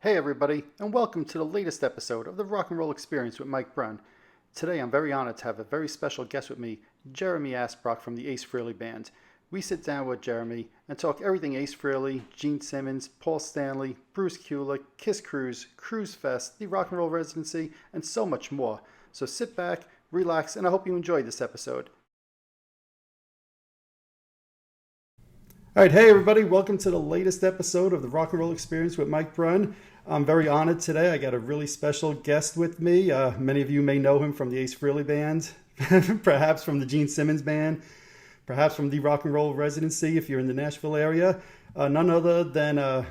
Hey everybody, and welcome to the latest episode of the Rock and Roll Experience with Mike Brunn. Today I'm very honored to have a very special guest with me, Jeremy Asbrock from the Ace Frehley Band. We sit down with Jeremy and talk everything Ace Frehley, Gene Simmons, Paul Stanley, Bruce Kulick, Kiss Kruise, Cruise Fest, the Rock and Roll Residency, and so much more. So sit back, relax, and I hope you enjoyed this episode. All right, hey everybody, welcome to the latest episode of the Rock and Roll Experience with Mike Brunn. I'm very honored today. I got a really special guest with me. Many of you may know him from the Ace Frehley Band, perhaps from the Gene Simmons Band, perhaps from the Rock and Roll Residency if you're in the Nashville area. None other than Mr.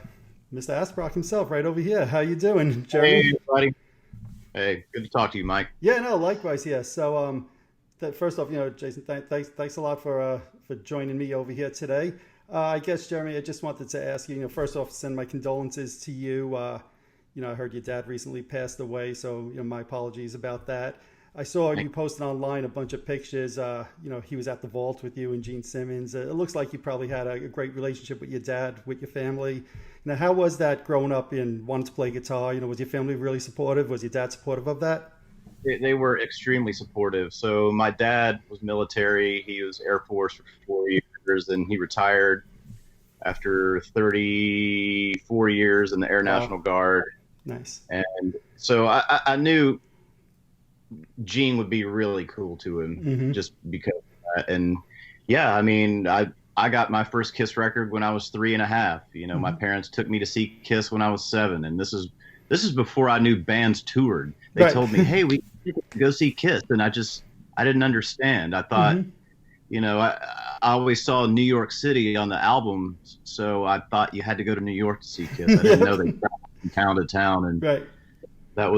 Asbrock himself right over here. How you doing, Jeremy? Hey, everybody. Hey, good to talk to you, Mike. Yeah, no, likewise, yeah. So first off, Jason, thanks a lot for joining me over here today. I guess, Jeremy, I just wanted to ask you, first off, send my condolences to you. I heard your dad recently passed away, so, my apologies about that. I saw you posted online a bunch of pictures. He was at the vault with you and Gene Simmons. It looks like you probably had a great relationship with your dad, with your family. Now, how was that growing up and wanting to play guitar? Was your family really supportive? Was your dad supportive of that? They were extremely supportive. So my dad was military. He was Air Force for 4 years, and he retired after 34 years in the Air National Guard. Nice. And so I knew Gene would be really cool to him just because of that. And yeah, I mean, I got my first Kiss record when I was 3.5. My parents took me to see Kiss when I was 7, and this is before I knew bands toured. They told me, "Hey, we go see Kiss," and I didn't understand. I thought, I always saw New York City on the album, so I thought you had to go to New York to see Kiss. I didn't know they traveled from town to town, and that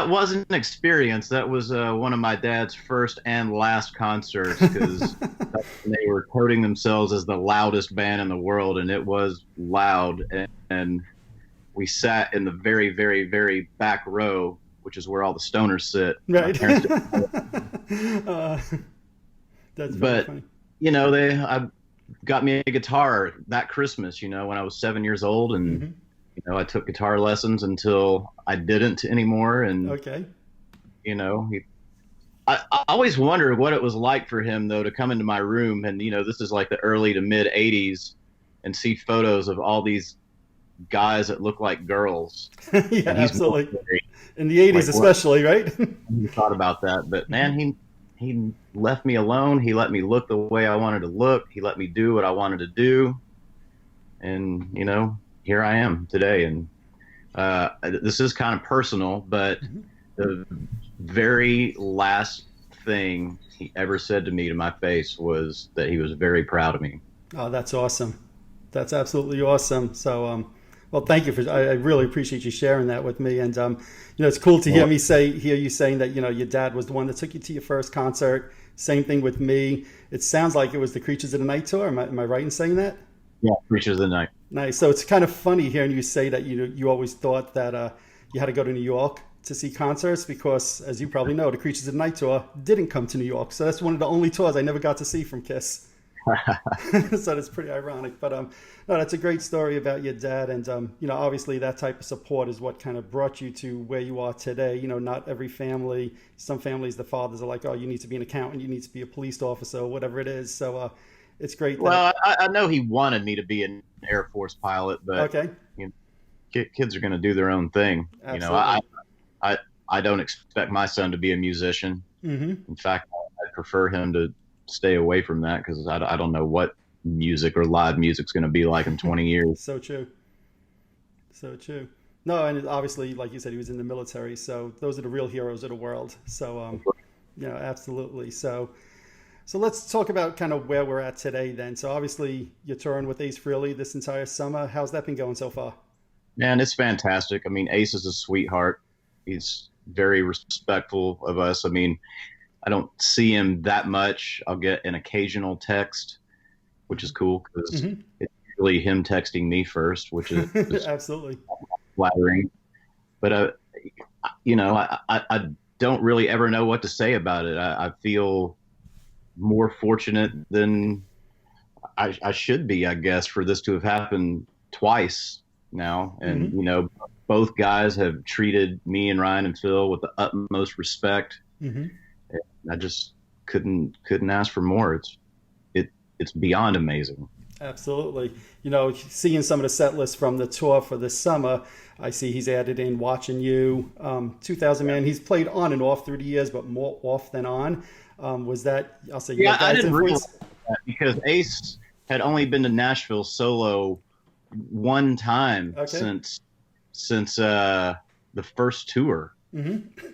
wasn't an experience. That was one of my dad's first and last concerts, because they were touting themselves as the loudest band in the world, and it was loud. And we sat in the very, very, very back row, which is where all the stoners sit. Right. That's very funny. They got me a guitar that Christmas, when I was 7 years old, and I took guitar lessons until I didn't anymore. And I always wondered what it was like for him, though, to come into my room, and this is like the early to mid '80s, and see photos of all these guys that look like girls. Yeah, absolutely. In the '80s, especially, right? He thought about that, but man, he left me alone. He let me look the way I wanted to look. He let me do what I wanted to do, and here I am today. And this is kind of personal, but the very last thing he ever said to me to my face was that he was very proud of me. Oh, that's awesome. That's absolutely awesome. So, well, thank you I really appreciate you sharing that with me. And, it's cool to hear you saying that, your dad was the one that took you to your first concert. Same thing with me. It sounds like it was the Creatures of the Night tour. Am I right in saying that? Yeah, Creatures of the Night. Nice. So it's kind of funny hearing you say that you always thought that you had to go to New York to see concerts, because, as you probably know, the Creatures of the Night tour didn't come to New York. So that's one of the only tours I never got to see from Kiss. So that's pretty ironic, but no, that's a great story about your dad. And obviously that type of support is what kind of brought you to where you are today. Not every family, some families, the fathers are like, oh, you need to be an accountant, you need to be a police officer, or whatever it is. So it's great. Well, I know he wanted me to be an Air Force pilot, but kids are going to do their own thing. Absolutely. I don't expect my son to be a musician. In fact, I prefer him to stay away from that, because I don't know what music or live music's going to be like in 20 years. So true. No, and obviously, like you said, he was in the military, so those are the real heroes of the world. So, absolutely. So let's talk about kind of where we're at today then. So obviously you're touring with Ace Frehley this entire summer. How's that been going so far? Man, it's fantastic. I mean, Ace is a sweetheart. He's very respectful of us. I mean, I don't see him that much. I'll get an occasional text, which is cool, because it's usually him texting me first, which is absolutely flattering. But I don't really ever know what to say about it. I feel more fortunate than I should be, I guess, for this to have happened twice now, and both guys have treated me and Ryan and Phil with the utmost respect. Mm-hmm. I just couldn't ask for more. It's beyond amazing. Absolutely. Seeing some of the set lists from the tour for this summer, I see he's added in Watching You, 2000 Man. He's played on and off through the years, but more off than on. Was that, I'll say, yeah, I didn't realize that because Ace had only been to Nashville solo one time since the first tour. Mm-hmm.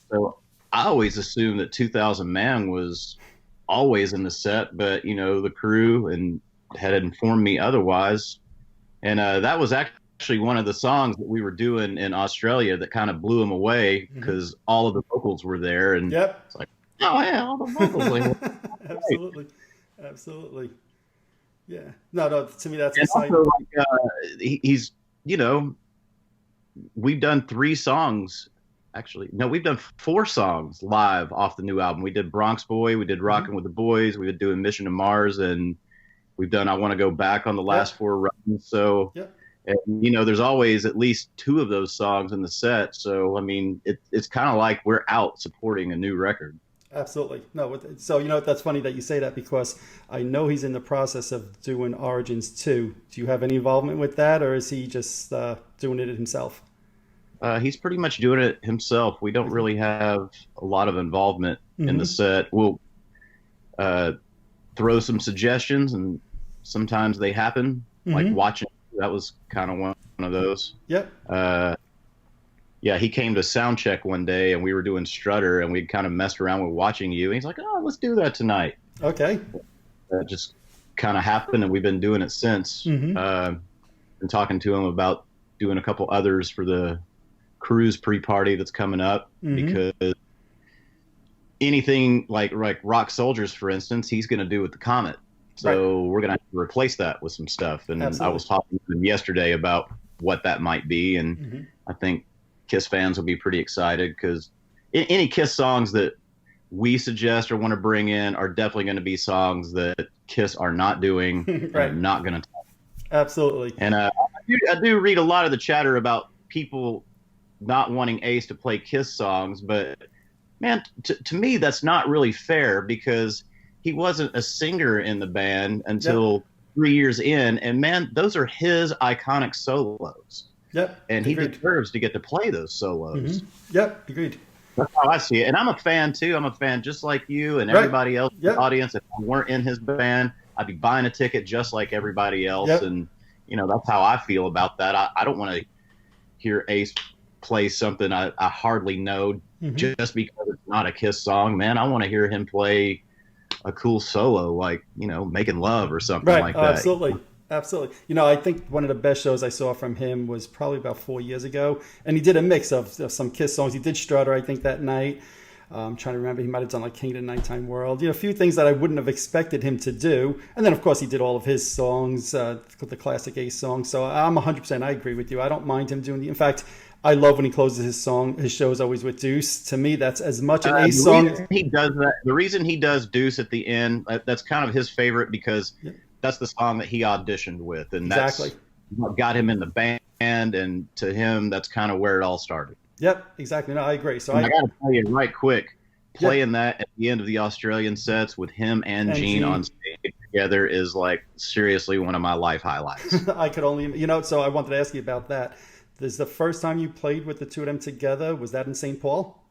So I always assumed that 2000 Man was always in the set, but the crew and had informed me otherwise. And that was actually one of the songs that we were doing in Australia that kind of blew him away because all of the vocals were there. And it's like, oh yeah, all the vocals. Absolutely. Yeah. No, to me that's and exciting. also, he's, we've done 3 songs. Actually, no, we've done 4 songs live off the new album. We did Bronx Boy, we did Rockin' with the Boys, we did doing Mission to Mars, and we've done I Want to Go Back on the last 4 runs. So, and, there's always at least 2 of those songs in the set. So, I mean, it's kind of like we're out supporting a new record. Absolutely. No, so, that's funny that you say that because I know he's in the process of doing Origins 2. Do you have any involvement with that, or is he just doing it himself? He's pretty much doing it himself. We don't really have a lot of involvement in the set. We'll throw some suggestions, and sometimes they happen. Like Watching, that was kind of one of those. Yep. Yeah, he came to sound check one day, and we were doing Strutter, and we kind of messed around with Watching You. And he's like, "Oh, let's do that tonight." Okay. That just kind of happened, and we've been doing it since. Been talking to him about doing a couple others for the Kruise pre-party that's coming up, because anything like Rock Soldiers, for instance, he's going to do with the Comet. So we're going to have to replace that with some stuff. And I was talking to him yesterday about what that might be. And I think Kiss fans will be pretty excited because any Kiss songs that we suggest or want to bring in are definitely going to be songs that Kiss are not doing and are not going to talk. Absolutely. And I do read a lot of the chatter about people not wanting Ace to play Kiss songs, but man, to me, that's not really fair because he wasn't a singer in the band until 3 years in. And man, those are his iconic solos. Yep. And he deserves to get to play those solos. Yep. Agreed. That's how I see it. And I'm a fan too. I'm a fan just like you and everybody else in the audience. If I weren't in his band, I'd be buying a ticket just like everybody else. And, that's how I feel about that. I don't want to hear Ace play something I hardly know just because it's not a Kiss song. Man, I want to hear him play a cool solo like, Making Love or something like that. Absolutely. I think one of the best shows I saw from him was probably about 4 years ago. And he did a mix of some Kiss songs. He did Strutter, I think, that night. I'm trying to remember. He might have done like King of the Nighttime World. A few things that I wouldn't have expected him to do. And then, of course, he did all of his songs, the classic Ace songs. So I'm 100%. I agree with you. I don't mind him doing in fact, I love when he closes his shows always with Deuce. To me, that's as much an Ace song. He does that. The reason he does Deuce at the end, that's kind of his favorite because that's the song that he auditioned with, and that's what got him in the band. And to him, that's kind of where it all started. Yep, exactly. No, I agree. So I got to tell you right quick, playing that at the end of the Australian sets with him and Gene on stage together is like seriously one of my life highlights. I could only, so I wanted to ask you about that. This is the first time you played with the two of them together. Was that in St. Paul?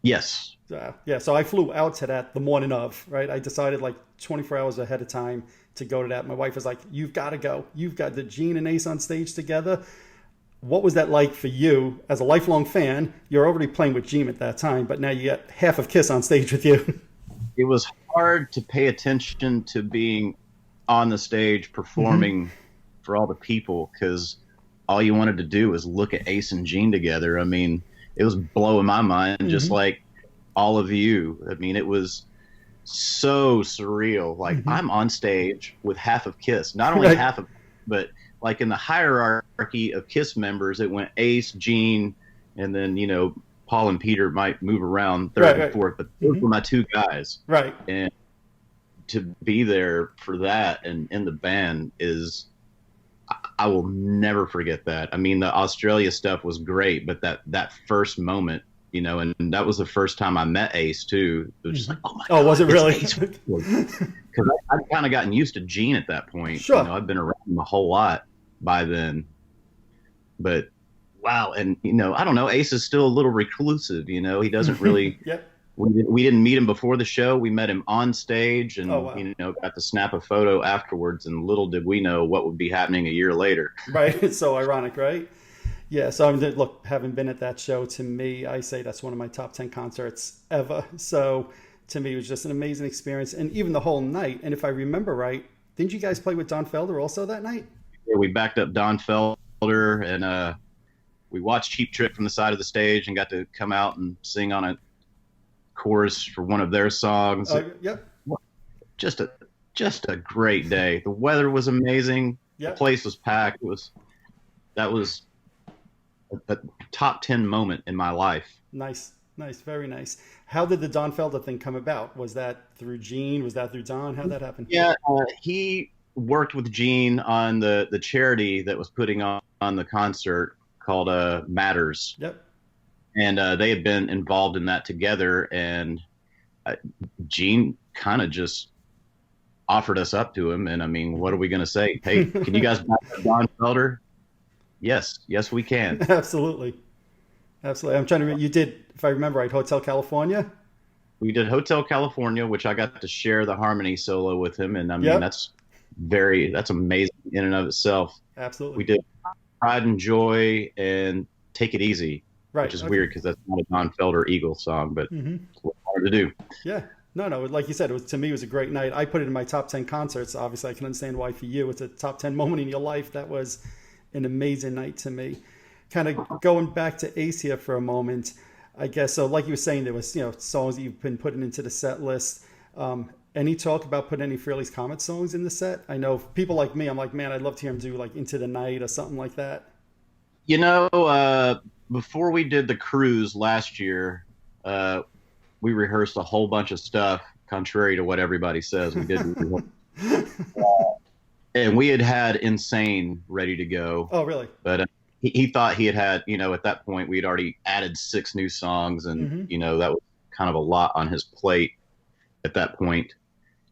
Yes. Yeah. So I flew out to that the morning of, right? I decided like 24 hours ahead of time to go to that. My wife was like, "You've got to go. You've got the Gene and Ace on stage together." What was that like for you as a lifelong fan? You're already playing with Gene at that time, but now you got half of Kiss on stage with you. It was hard to pay attention to being on the stage performing for all the people because all you wanted to do was look at Ace and Gene together. I mean, it was blowing my mind, just like all of you. I mean, it was so surreal. Like I'm on stage with half of Kiss, not only half of, but like in the hierarchy of Kiss members, it went Ace, Gene, and then, Paul and Peter might move around third and fourth, but those were my two guys. Right. And to be there for that and in the band is, I will never forget that. I mean, the Australia stuff was great, but that first moment, you know, and that was the first time I met Ace too. It was just like, oh my God, was it really? Because I'd kind of gotten used to Gene at that point. Sure. You know, I've been around him a whole lot by then. But wow, and you know, I don't know. Ace is still a little reclusive. You know, he doesn't really. Yep. We didn't meet him before the show. We met him on stage, and you know, got to snap a photo afterwards. And little did we know what would be happening a year later. Right. It's so ironic, right? Yeah. So I mean, look, having been at that show, to me, I say that's one of my top 10 concerts ever. So to me, it was just an amazing experience, and even the whole night. And if I remember right, didn't you guys play with Don Felder also that night? Yeah, we backed up Don Felder, and we watched Cheap Trick from the side of the stage, and got to come out and sing on a chorus for one of their songs. Yep. Just a great day. The weather was amazing. Yep. The place was packed. That was a top 10 moment in my life. Nice, very nice. How did the Don Felder thing come about? Was that through Gene? Was that through Don? How'd that happen? Yeah, he worked with Gene on the charity that was putting on the concert called Matters. Yep. And they had been involved in that together, and Gene kind of just offered us up to him. And I mean, what are we going to say? Hey, can you guys back up Don Felder? Yes, we can. Absolutely. I'm trying to remember. You did, if I remember right, Hotel California? We did Hotel California, which I got to share the harmony solo with him. And I mean, that's amazing in and of itself. Absolutely. We did Pride and Joy and Take It Easy. Right, which is weird because that's not a Don Felder Eagles song, but it's hard to do. Yeah. No, like you said, to me, it was a great night. I put it in my top 10 concerts. Obviously, I can understand why for you. It's a top 10 moment in your life. That was an amazing night to me. Kind of going back to Ace here for a moment, I guess. So like you were saying, there was, you know, songs that you've been putting into the set list. Any talk about putting any Frehley's Comet songs in the set? I know people like me, I'm like, man, I'd love to hear him do like Into the Night or something like that. You know, before we did the cruise last year, we rehearsed a whole bunch of stuff, contrary to what everybody says. We didn't. And we had Insane ready to go. Oh, really? But he thought he had, you know, at that point, we'd already added 6 new songs. And, you know, that was kind of a lot on his plate at that point.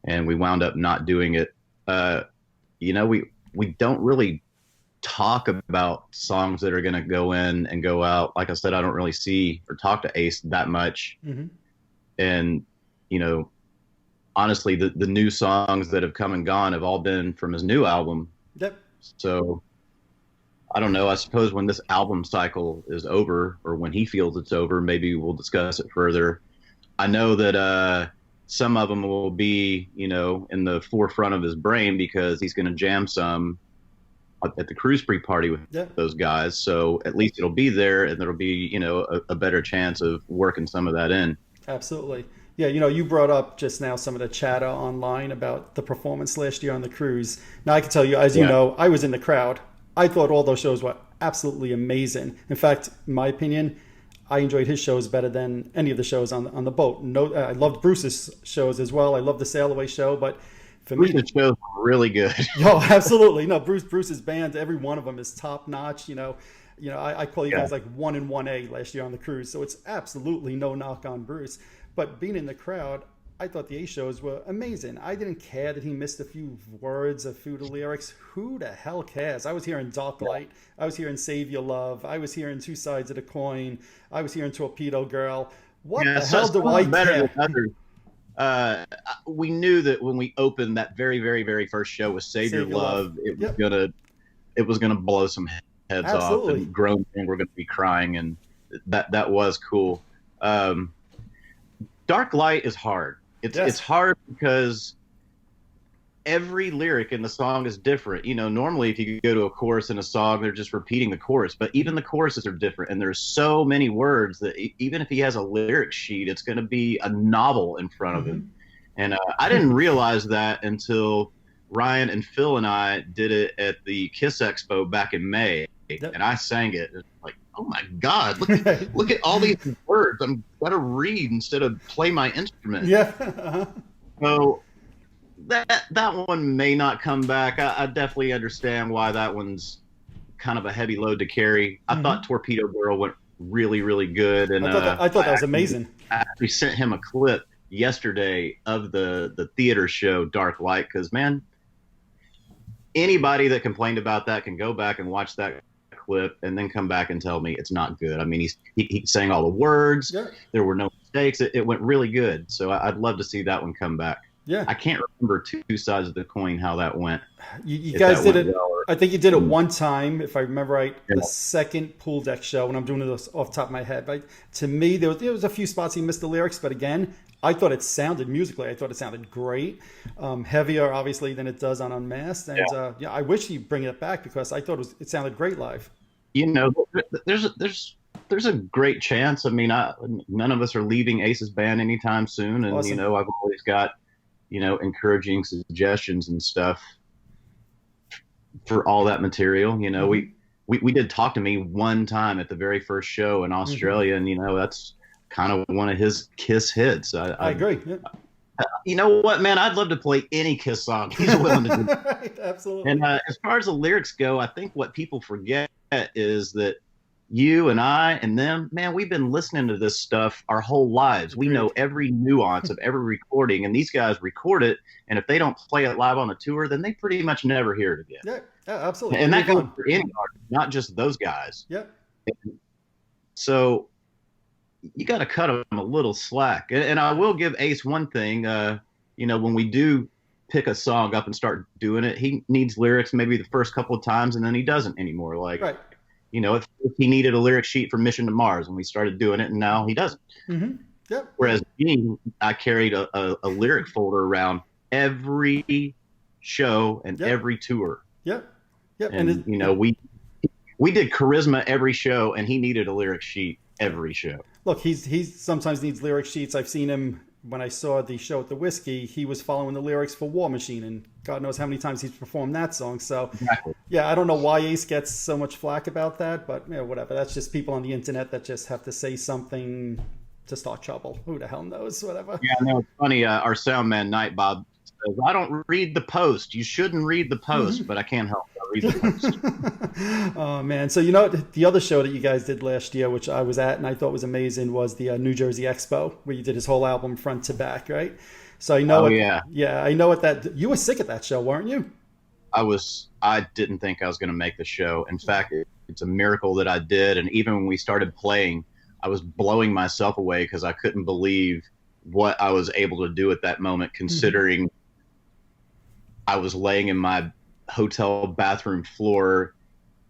And we wound up not doing it. You know, we don't really talk about songs that are going to go in and go out. Like I said, I don't really see or talk to Ace that much. And, you know, honestly, the new songs that have come and gone have all been from his new album. Yep. So I don't know. I suppose when this album cycle is over, or when he feels it's over, maybe we'll discuss it further. I know that some of them will be, you know, in the forefront of his brain because he's going to jam some at the Kruise pre-party with those guys. So at least it'll be there, and there'll be, you know, a better chance of working some of that in. Absolutely. Yeah, you know, you brought up just now some of the chatter online about the performance last year on the Kruise. Now, I can tell you, as you know, I was in the crowd. I thought all those shows were absolutely amazing. In fact, in my opinion, I enjoyed his shows better than any of the shows on the boat. No, I loved Bruce's shows as well. I loved the Sail Away show, but for me, Bruce's shows were really good. Yo, absolutely. No, Bruce's band, every one of them is top notch. You know, I call you guys like 1 and 1A last year on the Kruise, so it's absolutely no knock on Bruce. But being in the crowd, I thought the Ace shows were amazing. I didn't care that he missed a few words, a few of the lyrics. Who the hell cares? I was hearing Dark Light. I was hearing Save Your Love. I was hearing Two Sides of the Coin. I was hearing Torpedo Girl. What the hell do I care? We knew that when we opened that very, very, very first show with Save Your Love, it was gonna blow some heads off, and grown men were gonna be crying, and that was cool. Dark Light is hard. It's hard because every lyric in the song is different. You know, normally if you go to a chorus in a song, they're just repeating the chorus, but even the choruses are different, and there's so many words that even if he has a lyric sheet, it's going to be a novel in front of him. And I didn't realize that until Ryan and Phil and I did it at the Kiss Expo back in May, and I sang it. It's like, oh my God, look at all these words. I'm got to read instead of play my instrument. Yeah. So that one may not come back. I definitely understand why that one's kind of a heavy load to carry. I thought Torpedo Girl went really, really good, and I thought that was amazing. I actually sent him a clip yesterday of the theater show Dark Light, because man, anybody that complained about that can go back and watch that clip and then come back and tell me it's not good. I mean, he sang all the words. Yeah. There were no mistakes. It went really good. So I'd love to see that one come back. Yeah. I can't remember two sides of the coin how that went. You guys did it. Well, I think you did it one time, if I remember right. Yeah. The second pool deck show, and I'm doing this off the top of my head. Right? To me, there was a few spots he missed the lyrics, but again, I thought it sounded musically. I thought it sounded great, heavier obviously than it does on Unmasked. And I wish he'd bring it back because I thought it sounded great live. You know, there's a great chance. I mean, none of us are leaving Ace's band anytime soon, and awesome. You know, I've always got encouraging suggestions and stuff for all that material. You know, we did Talk to Me one time at the very first show in Australia, and that's kind of one of his Kiss hits. I agree. Yeah. You know what, man? I'd love to play any Kiss song he's willing to do. Right, absolutely. And as far as the lyrics go, I think what people forget is that you and I and them, man, we've been listening to this stuff our whole lives. We know every nuance of every recording, and these guys record it, and if they don't play it live on a tour, then they pretty much never hear it again. Yeah, absolutely. And that goes for any artist, not just those guys. Yeah. So you got to cut them a little slack. And I will give Ace one thing. When we do pick a song up and start doing it, he needs lyrics maybe the first couple of times, and then he doesn't anymore. Like, right. If he needed a lyric sheet for Mission to Mars, and we started doing it, and now he doesn't. Mm-hmm. Yep. Whereas me, I carried a lyric folder around every show and every tour. Yep. Yep. And we did Charisma every show, and he needed a lyric sheet every show. Look, he's sometimes needs lyric sheets. I've seen him when I saw the show at the Whiskey. He was following the lyrics for War Machine, and God knows how many times he's performed that song. So, exactly. Yeah, I don't know why Ace gets so much flack about that, but whatever. That's just people on the internet that just have to say something to start trouble. Who the hell knows? Whatever. Yeah, no, it's funny. Our sound man, Night Bob, says, I don't read the post. You shouldn't read the post, but I can't help but read the post. Oh, man. So, the other show that you guys did last year, which I was at and I thought was amazing, was the New Jersey Expo, where you did his whole album front to back, right? So I know I know you were sick at that show, weren't you? I didn't think I was going to make the show. In fact, it's a miracle that I did. And even when we started playing, I was blowing myself away because I couldn't believe what I was able to do at that moment, considering I was laying in my hotel bathroom floor,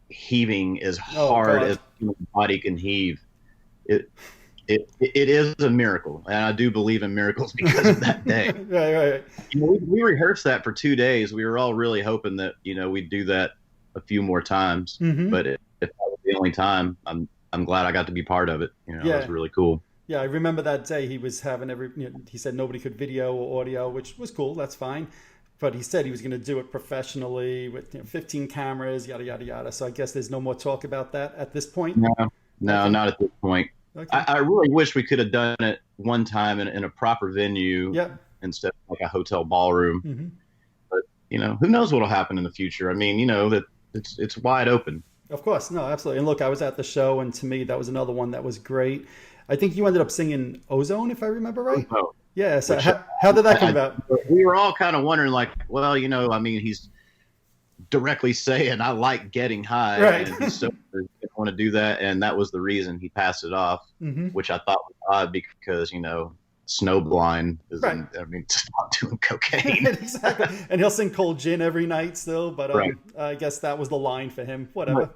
heaving as hard as my body can heave. It is a miracle, and I do believe in miracles because of that day. Right. We rehearsed that for 2 days. We were all really hoping that we'd do that a few more times. But if that was the only time, I'm glad I got to be part of it. It was really cool. Yeah, I remember that day he was having he said nobody could video or audio, which was cool. That's fine. But he said he was going to do it professionally with 15 cameras, yada, yada, yada. So I guess there's no more talk about that at this point? No, not at this point. Okay. I really wish we could have done it one time in a proper venue instead of like a hotel ballroom. But, who knows what will happen in the future. I mean, that it's wide open. Of course. No, absolutely. And look, I was at the show, and to me, that was another one that was great. I think you ended up singing Ozone, if I remember right. Oh. Yeah. So how did that come about? We were all kind of wondering, like, well, I mean, he's directly saying, I like getting high. Right. And he's so didn't want to do that. And that was the reason he passed it off, which I thought was odd because, snowblind is, right. Just not doing cocaine. Exactly. And he'll sing Cold Gin every night still. But right. I guess that was the line for him. Whatever. Right.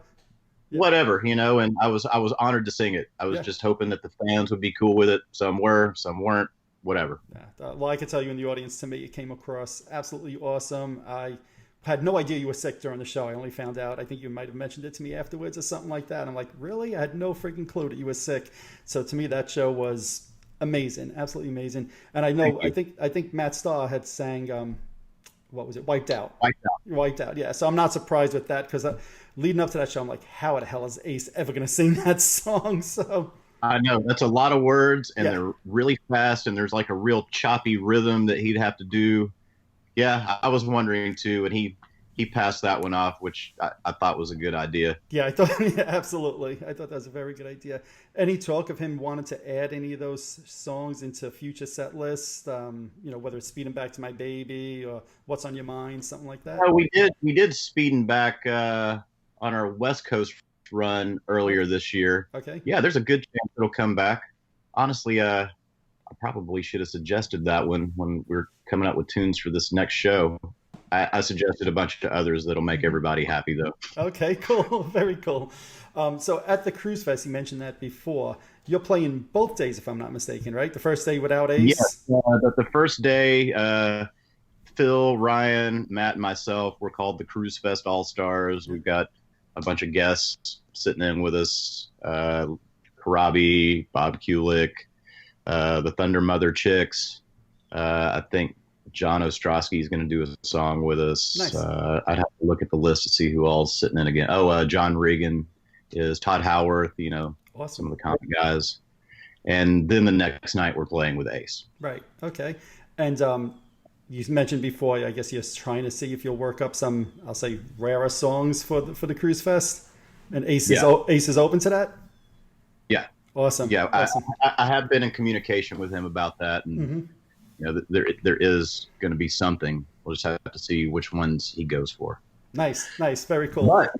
Yeah. Whatever, and I was honored to sing it. I was just hoping that the fans would be cool with it. Some were, some weren't, whatever. Yeah. Well, I can tell you in the audience, to me, it came across absolutely awesome. I had no idea you were sick during the show. I only found out, I think you might have mentioned it to me afterwards or something like that. I'm like, really? I had no freaking clue that you were sick. So to me, that show was amazing, absolutely amazing. And I know, I think Matt Starr had sang, what was it? Wiped Out. Yeah. So I'm not surprised with that because leading up to that show, I'm like, how the hell is Ace ever going to sing that song? So I know that's a lot of words, and they're really fast, and there's like a real choppy rhythm that he'd have to do. Yeah, I was wondering too, and he passed that one off, which I thought was a good idea. Yeah, I thought yeah, absolutely. I thought that was a very good idea. Any talk of him wanting to add any of those songs into future set lists? Whether it's "Speeding Back to My Baby" or "What's on Your Mind," something like that. We did Speeding Back on our West Coast run earlier this year. Okay. Yeah, there's a good chance it'll come back. Honestly, I probably should have suggested that when we are coming up with tunes for this next show. I suggested a bunch of others that'll make everybody happy, though. Okay, cool. Very cool. So at the Cruise Fest, you mentioned that before. You're playing both days, if I'm not mistaken, right? The first day without Ace? Yes, the first day, Phil, Ryan, Matt, and myself, we're called the Cruise Fest All-Stars. We've got a bunch of guests sitting in with us. Karabi, Bob Kulick, the Thunder Mother Chicks. I think John Ostrowski is going to do a song with us. Nice. I'd have to look at the list to see who all's sitting in again. John Regan is Todd Howarth, Awesome. some of the comic guys. And then the next night we're playing with Ace. Right. Okay. And you mentioned before, I guess you're trying to see if you'll work up some, I'll say, rarer songs for the Cruise Fest. And Ace is open to that? Yeah. Awesome. Yeah. Awesome. I have been in communication with him about that. And, there is going to be something. We'll just have to see which ones he goes for. Nice. Very cool. But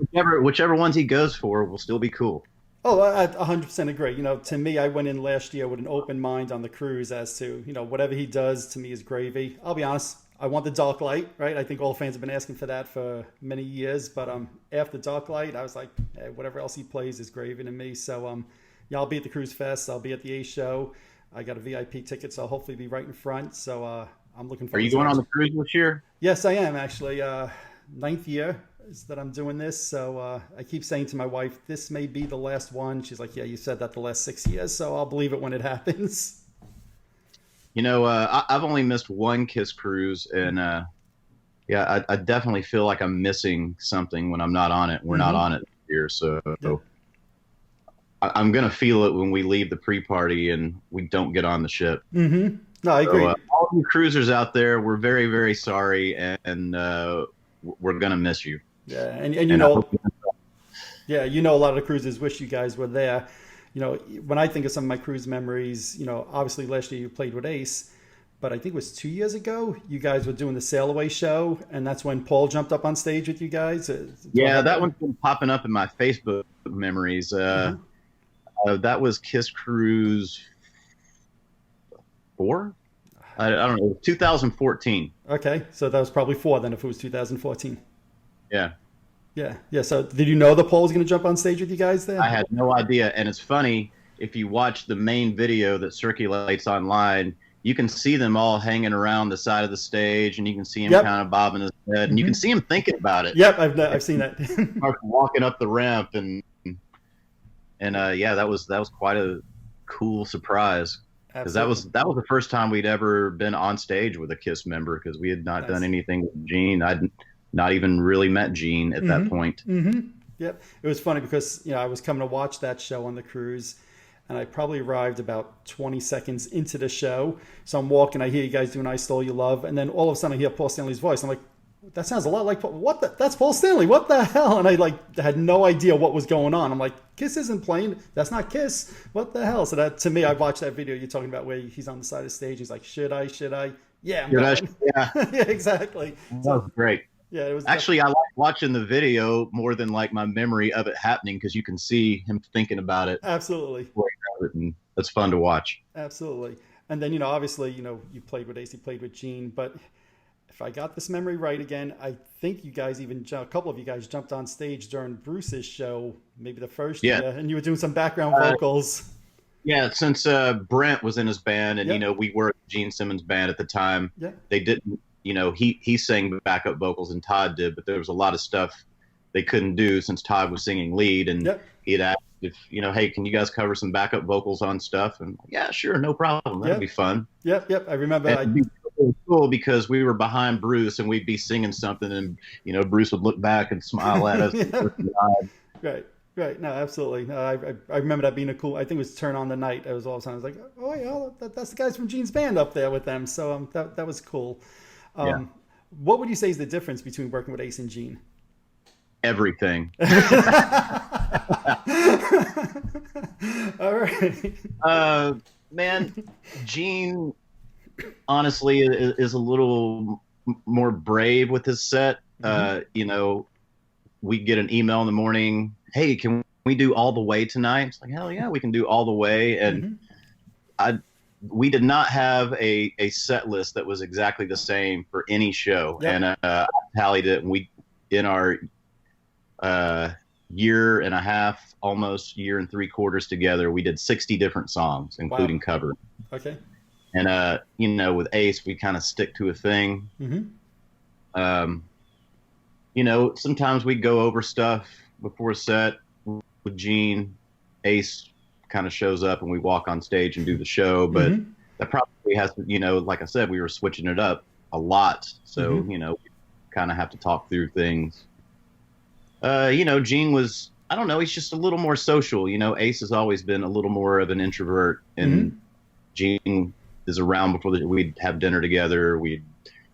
whichever ones he goes for will still be cool. Oh, I 100% agree. To me, I went in last year with an open mind on the Cruise as to, whatever he does to me is gravy. I'll be honest, I want the Dark Light, right? I think all fans have been asking for that for many years. But after Dark Light, I was like, hey, whatever else he plays is gravy to me. So, I'll be at the Cruise Fest. I'll be at the Ace show. I got a VIP ticket, so I'll hopefully be right in front. So I'm looking forward to it. Are you going on the cruise this year? Yes, I am actually. Ninth year is that I'm doing this. So I keep saying to my wife, this may be the last one. She's like, yeah, you said that the last 6 years. So I'll believe it when it happens. I've only missed one Kiss cruise. And I definitely feel like I'm missing something when I'm not on it. We're not on it this year. So I'm going to feel it when we leave the pre-party and we don't get on the ship. Mm-hmm. No, I agree. So, all you cruisers out there, we're very, very sorry, and we're going to miss you. Yeah, and a lot of the cruisers wish you guys were there. When I think of some of my cruise memories, obviously last year you played with Ace, but I think it was 2 years ago, you guys were doing the Sail Away show, and that's when Paul jumped up on stage with you guys. That one's been popping up in my Facebook memories. That was Kiss Cruise 4? I don't know. 2014. Okay, so that was probably 4 then if it was 2014. Yeah. Yeah. So did you know that Paul was going to jump on stage with you guys there? I had no idea. And it's funny, if you watch the main video that circulates online, you can see them all hanging around the side of the stage, and you can see him kind of bobbing his head, and you can see him thinking about it. Yep, I've seen that. Walking up the ramp, and that was quite a cool surprise, because that was the first time we'd ever been on stage with a Kiss member, because we had not done anything with Gene. I'd not even really met Gene at that point. Mm-hmm. Yep. It was funny because I was coming to watch that show on the cruise, and I probably arrived about 20 seconds into the show. So I'm walking, I hear you guys doing "I Stole Your Love," and then all of a sudden I hear Paul Stanley's voice. I'm like, that sounds a lot like Paul. That's Paul Stanley. What the hell? And I had no idea what was going on. I'm like, Kiss isn't playing. That's not Kiss. What the hell? So that, to me, I watched that video you're talking about where he's on the side of the stage. He's like, should I? Yeah, I'm going. Yeah. Yeah, exactly. That was great. Yeah, it was actually. I like watching the video more than like my memory of it happening, because you can see him thinking about it. Absolutely. And it's fun to watch. Absolutely. And then obviously you played with Ace, you played with Gene, but if I got this memory right again, I think you guys a couple of you guys jumped on stage during Bruce's show, maybe the first year, and you were doing some background vocals. Yeah, since Brent was in his band, and we were Gene Simmons' band at the time. Yeah. They didn't. He sang backup vocals and Todd did, but there was a lot of stuff they couldn't do since Todd was singing lead, and he'd asked if, hey, can you guys cover some backup vocals on stuff? And yeah, sure, no problem. That'd be fun. Yep. I remember. It'd be cool because we were behind Bruce and we'd be singing something, and Bruce would look back and smile at us. Right. No, absolutely. No, I remember that being a cool. I think it was "Turn on the Night." It was all the time. I was like, oh yeah, that's the guys from Gene's band up there with them. So that was cool. What would you say is the difference between working with Ace and Gene? Everything. All right. Man, Gene honestly is a little more brave with his set. You know, we get an email in the morning, hey, can we do All the Way tonight? It's like, hell yeah, we can do All the Way. And we did not have a set list that was exactly the same for any show. Yep. And I tallied it, and we, in our year and a half, almost year and 3/4 together, we did 60 different songs, including cover. Okay. And, you know, with Ace, we kind of stick to a thing. You know, sometimes we go over stuff before a set with Gene. Ace kind of shows up and we walk on stage and do the show, but that probably has to, you know, like I said, we were switching it up a lot. So, you know, we kind of have to talk through things. You know, Gene was, I don't know, he's just a little more social. You know, Ace has always been a little more of an introvert, and Gene is around before we'd have dinner together. We'd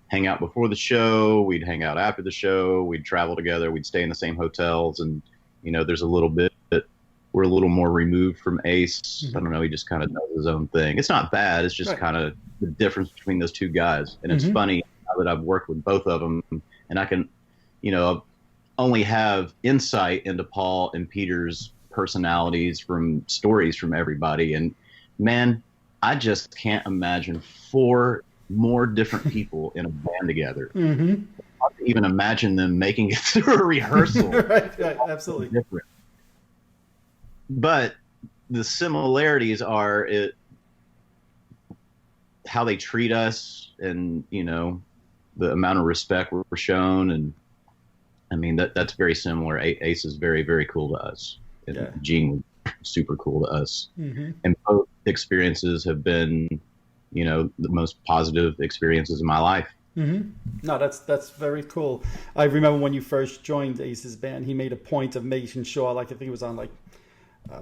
hang out before the show. We'd hang out after the show. We'd travel together. We'd stay in the same hotels. And, you know, there's a little bit that we're a little more removed from Ace. I don't know. He just kind of does his own thing. It's not bad. It's just kind of the difference between those two guys. And it's funny now that I've worked with both of them, and I can, you know, only have insight into Paul and Peter's personalities from stories from everybody. And man, I just can't imagine 4 more different people in a band together. I can't even imagine them making it through a rehearsal. Right, absolutely. Different. But the similarities are how they treat us, and, you know, the amount of respect we're shown. And I mean, that's very similar. Ace is very, very cool to us. And Gene was super cool to us. And both experiences have been, you know, the most positive experiences in my life. No, that's very cool. I remember when you first joined Ace's band, he made a point of making sure, like, I think it was on like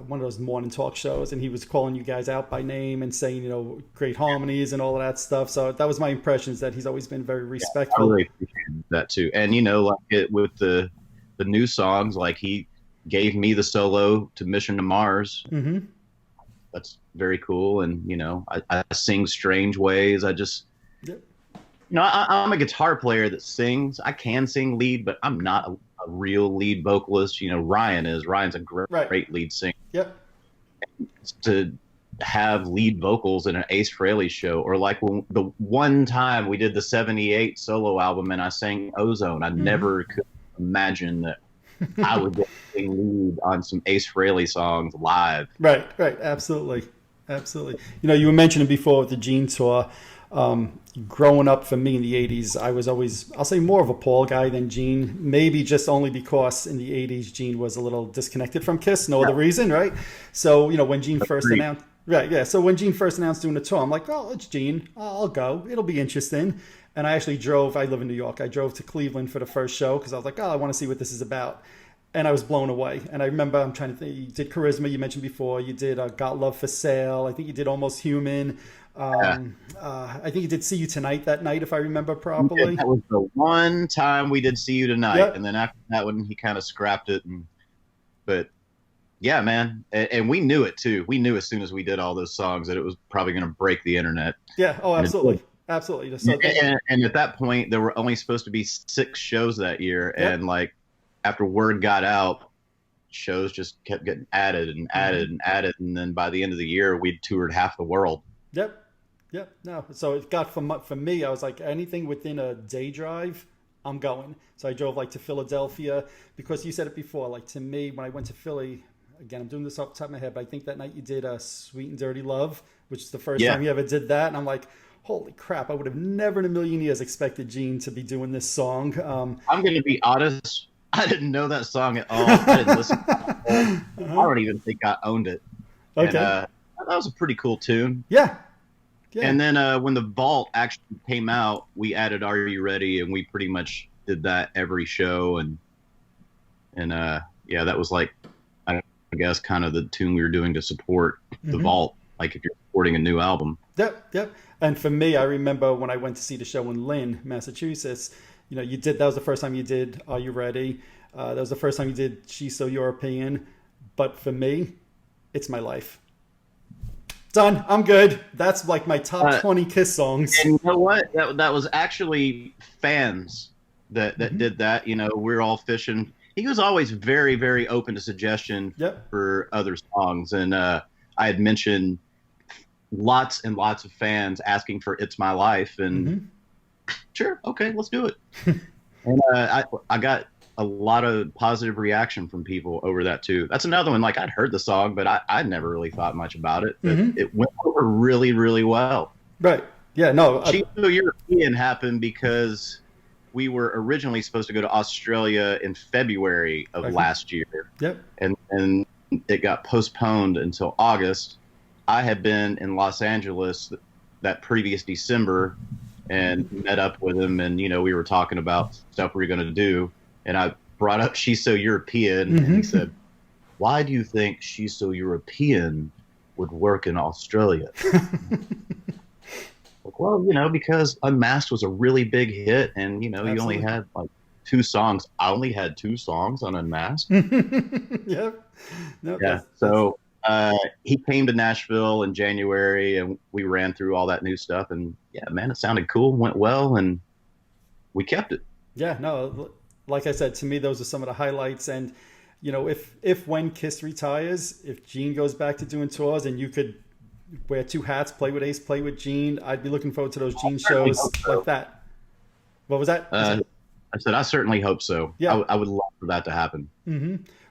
one of those morning talk shows, and he was calling you guys out by name and saying, you know, great harmonies and all of that stuff. So that was my impression, is that he's always been very respectful. I really appreciate that too. And, you know, like with the new songs, like he gave me the solo to Mission to Mars. That's very cool. And, you know, I sing Strange Ways. I just, you know, I'm a guitar player that sings. I can sing lead, but I'm not a real lead vocalist. You know, Ryan's a great lead singer. To have lead vocals in an Ace Frehley show, or like when the one time we did the 78 solo album and I sang Ozone, I never could imagine that I would get to sing lead on some Ace Frehley songs live. Right, absolutely. You know, you were mentioning before with the Gene tour. Growing up for me in the 80s, I was always, I'll say, more of a Paul guy than Gene, maybe just only because in the 80s Gene was a little disconnected from Kiss, no other reason, right? So, you know, when Gene first announced, so when Gene first announced doing the tour, I'm like, oh, it's Gene, I'll go, it'll be interesting. And I actually I live in New York, I drove to Cleveland for the first show because I was like, oh, I want to see what this is about. And I was blown away. And I remember, I'm trying to think, you did Charisma, you mentioned before, you did Got Love for Sale, I think you did Almost Human. I think you did See You Tonight that night, if I remember properly. That was the one time we did See You Tonight. And then after that one, he kind of scrapped it. But yeah, man. And we knew it too. We knew as soon as we did all those songs that it was probably going to break the internet. Yeah. Oh, absolutely. Absolutely. So and at that point, there were only supposed to be 6 shows that year. And like, after word got out, shows just kept getting added and added and added. And then by the end of the year, we'd toured half the world. No. So it got for me, I was like, anything within a day drive, I'm going. So I drove like to Philadelphia, because you said it before, like to me, when I went to Philly, again, I'm doing this off the top of my head, but I think that night you did Sweet and Dirty Love, which is the first time you ever did that. And I'm like, holy crap, I would have never in a million years expected Gene to be doing this song. I'm going to be honest. I didn't know that song at all. I didn't listen to it. I don't even think I owned it. Okay. And, that was a pretty cool tune. Yeah. And then when the Vault actually came out, we added Are You Ready? And we pretty much did that every show. And that was like, I guess, kind of the tune we were doing to support the Vault. like if you're recording a new album. Yep, yep. And for me, I remember when I went to see the show in Lynn, Massachusetts. You know, that was the first time you did Are You Ready? That was the first time you did She's So European. But for me, it's my life. Done. I'm good. That's like my top 20 Kiss songs. And you know what? That was actually fans that did that. You know, we're all fishing. He was always very, very open to suggestion for other songs. And I had mentioned lots and lots of fans asking for It's My Life. And sure, okay, let's do it. And I got a lot of positive reaction from people over that too. That's another one. Like, I'd heard the song, but I never really thought much about it. But it went over really, really well. Right. Yeah. No. She's So European happened because we were originally supposed to go to Australia in February of last year. Yep. And it got postponed until August. I had been in Los Angeles that previous December and met up with him, and you know, we were talking about stuff we were going to do. And I brought up She's So European, and he said, "Why do you think She's So European would work in Australia?" Like, well, you know, because Unmasked was a really big hit, and you know, you only had like 2 songs. I only had 2 songs on Unmasked. Yep. No, yeah. So he came to Nashville in January, and we ran through all that new stuff. And yeah, man, it sounded cool, went well, and we kept it. Yeah. No. Like I said, to me, those are some of the highlights. And, you know, if when Kiss retires, if Gene goes back to doing tours and you could wear 2 hats, play with Ace, play with Gene, I'd be looking forward to those Gene shows like that. What was that? I said, I certainly hope so. Yeah. I would love for that to happen.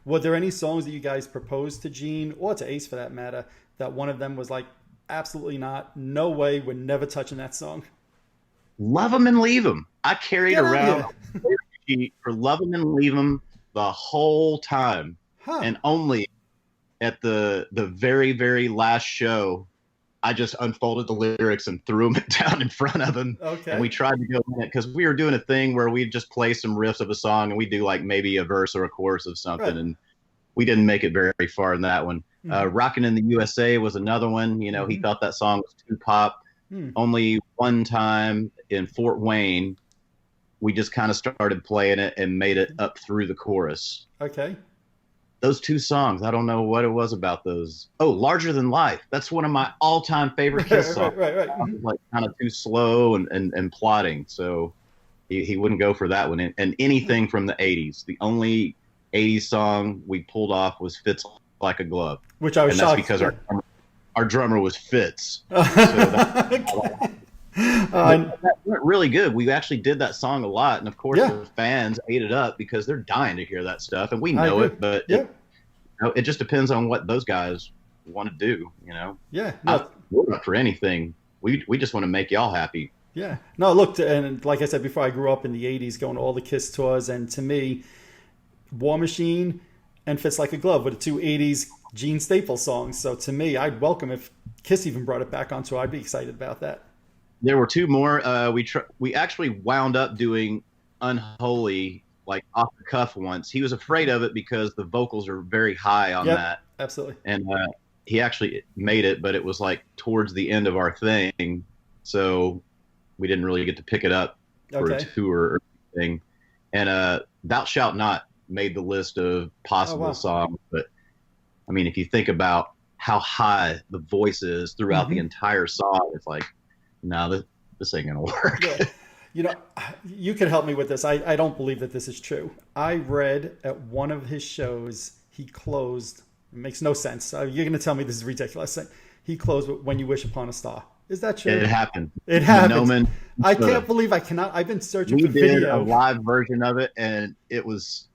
Were there any songs that you guys proposed to Gene, or to Ace for that matter, that one of them was like, absolutely not, no way, we're never touching that song? Love 'Em and Leave 'Em. I carried around for Love 'Em and Leave 'Em the whole time. And only at the very, very last show, I just unfolded the lyrics and threw them down in front of him. Okay. And we tried to go in it because we were doing a thing where we'd just play some riffs of a song and we'd do like maybe a verse or a chorus of something. Right. And we didn't make it very far in that one. Rockin' in the USA was another one. You know, he thought that song was too pop. Only one time in Fort Wayne, we just kind of started playing it and made it up through the chorus. Okay. Those 2 songs, I don't know what it was about those. Oh, Larger Than Life. That's one of my all-time favorite Kiss songs. Right. Like kind of too slow and plotting. So he wouldn't go for that one. And anything from the 80s. The only 80s song we pulled off was Fits Like a Glove. Which I was shocked. That's because our drummer was Fitz. So that went really good. We actually did that song a lot, and of course the fans ate it up because they're dying to hear that stuff, and we know it. But it just depends on what those guys want to do. You know, we're up for anything. We just want to make y'all happy. Yeah. No, look, and like I said before, I grew up in the '80s, going to all the Kiss tours, and to me, War Machine and Fits Like a Glove were the 2 '80s Gene Staples songs. So to me, I'd welcome if Kiss even brought it back on tour. I'd be excited about that. There were 2 more. We actually wound up doing Unholy, like off the cuff once. He was afraid of it because the vocals are very high on that. Absolutely. And he actually made it, but it was like towards the end of our thing, so we didn't really get to pick it up for a tour or anything. And Thou Shalt Not made the list of possible songs, but I mean, if you think about how high the voice is throughout the entire song, it's like, no, this ain't gonna work. You know, you can help me with this. I don't believe that this is true. I read at one of his shows, he closed. It makes no sense. You're going to tell me this is ridiculous. He closed with When You Wish Upon a Star. Is that true? It happened. It happened. I can't believe I cannot. I've been searching for video. We did a live version of it, and it was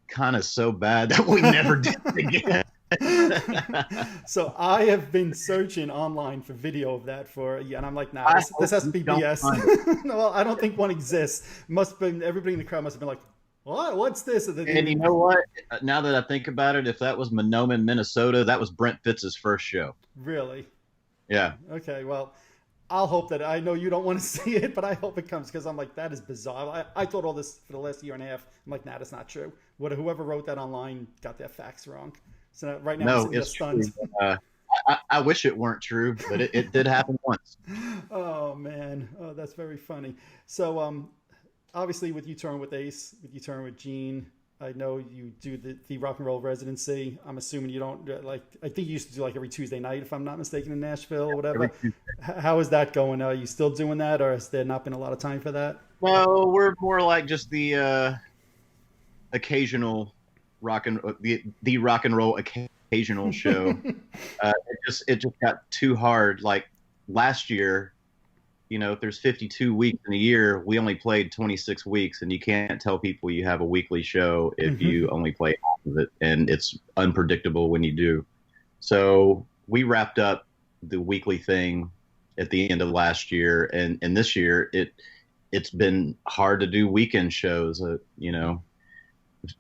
kind of so bad that we never did it again. So I have been searching online for video of that and I'm like, nah, this has to be BS. No, well, I don't think one exists. Must have been, everybody in the crowd must have been like, what? What's this? And you know what? Now that I think about it, if that was Monoman, Minnesota, that was Brent Fitz's first show. Really? Yeah. Okay, well, I'll hope that, I know you don't want to see it, but I hope it comes, because I'm like, that is bizarre. I thought all this for the last year and a half. I'm like, nah, that's not true. Whoever wrote that online got their facts wrong. So right now, no, it's stunned. I wish it weren't true, but it did happen once. Oh man, oh that's very funny. So obviously with you touring with Ace, with you touring with Gene, I know you do the rock and roll residency. I'm assuming you don't like. I think you used to do like every Tuesday night, if I'm not mistaken, in Nashville or whatever. How is that going? Are you still doing that, or has there not been a lot of time for that? No, we're more like just the occasional the rock and roll occasional show. It just got too hard. Like last year, if there's 52 weeks in a year, we only played 26 weeks, and you can't tell people you have a weekly show if you only play half of it, and it's unpredictable when you do. So we wrapped up the weekly thing at the end of last year, and this year it's been hard to do weekend shows.